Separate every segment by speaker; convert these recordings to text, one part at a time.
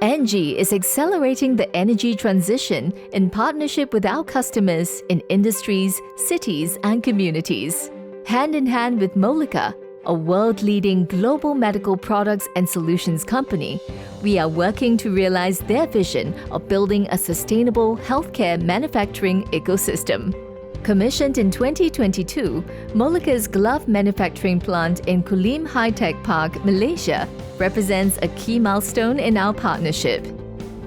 Speaker 1: ENGIE is accelerating the energy transition in partnership with our customers in industries, cities and communities. Hand in hand with Mölnlycke, a world-leading global medical products and solutions company, we are working to realize their vision of building a sustainable healthcare manufacturing ecosystem. Commissioned in 2022, Mölnlycke's glove manufacturing plant in Kulim High-Tech Park, Malaysia, represents a key milestone in our partnership.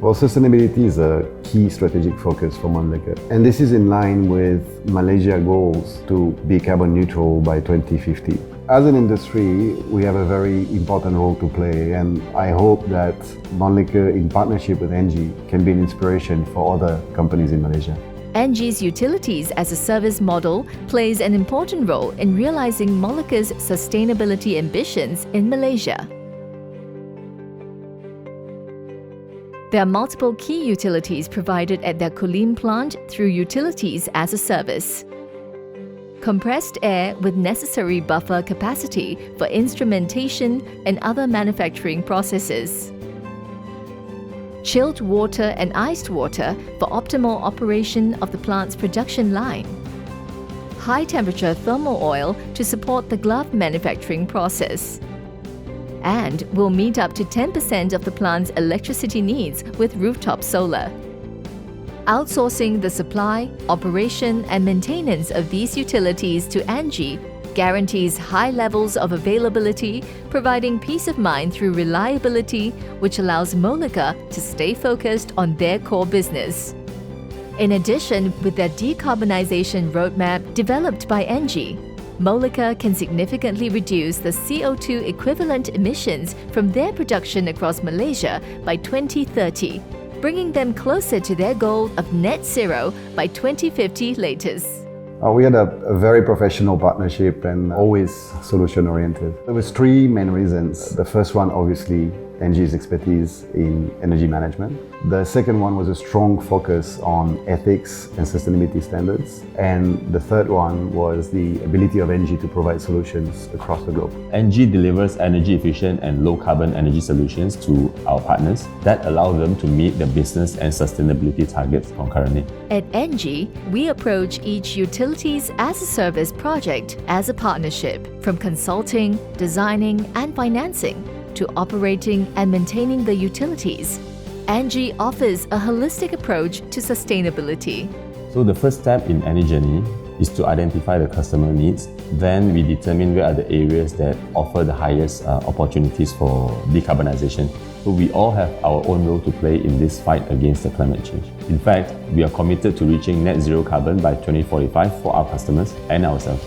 Speaker 2: Well, sustainability is a key strategic focus for Mölnlycke, and this is in line with Malaysia's goals to be carbon neutral by 2050. As an industry, we have a very important role to play, and I hope that Mölnlycke, in partnership with ENGIE, can be an inspiration for other companies in Malaysia.
Speaker 1: ENGIE's utilities as a service model plays an important role in realizing Mölnlycke's sustainability ambitions in Malaysia. There are multiple key utilities provided at their Kulim plant through utilities as a service. Compressed air with necessary buffer capacity for instrumentation and other manufacturing processes. Chilled water and iced water for optimal operation of the plant's production line. High-temperature thermal oil to support the glove manufacturing process. And will meet up to 10% of the plant's electricity needs with rooftop solar. Outsourcing the supply, operation and maintenance of these utilities to ENGIE guarantees high levels of availability, providing peace of mind through reliability, which allows Mölnlycke to stay focused on their core business. In addition, with their decarbonization roadmap developed by ENGIE, Mölnlycke can significantly reduce the CO2 equivalent emissions from their production across Malaysia by 2030, bringing them closer to their goal of net zero by 2050 latest.
Speaker 2: We had a very professional partnership and always solution-oriented. There was three main reasons. The first one, obviously, ENGIE's expertise in energy management. The second one was a strong focus on ethics and sustainability standards. And the third one was the ability of ENGIE to provide solutions across the globe.
Speaker 3: ENGIE delivers energy-efficient and low-carbon energy solutions to our partners that allow them to meet their business and sustainability targets concurrently.
Speaker 1: At ENGIE, we approach each utilities as a service project as a partnership, from consulting, designing and financing to operating and maintaining the utilities. ENGIE offers a holistic approach to sustainability.
Speaker 3: So the first step in any journey is to identify the customer needs. Then we determine where are the areas that offer the highest opportunities for decarbonization. So we all have our own role to play in this fight against the climate change. In fact, we are committed to reaching net zero carbon by 2045 for our customers and ourselves.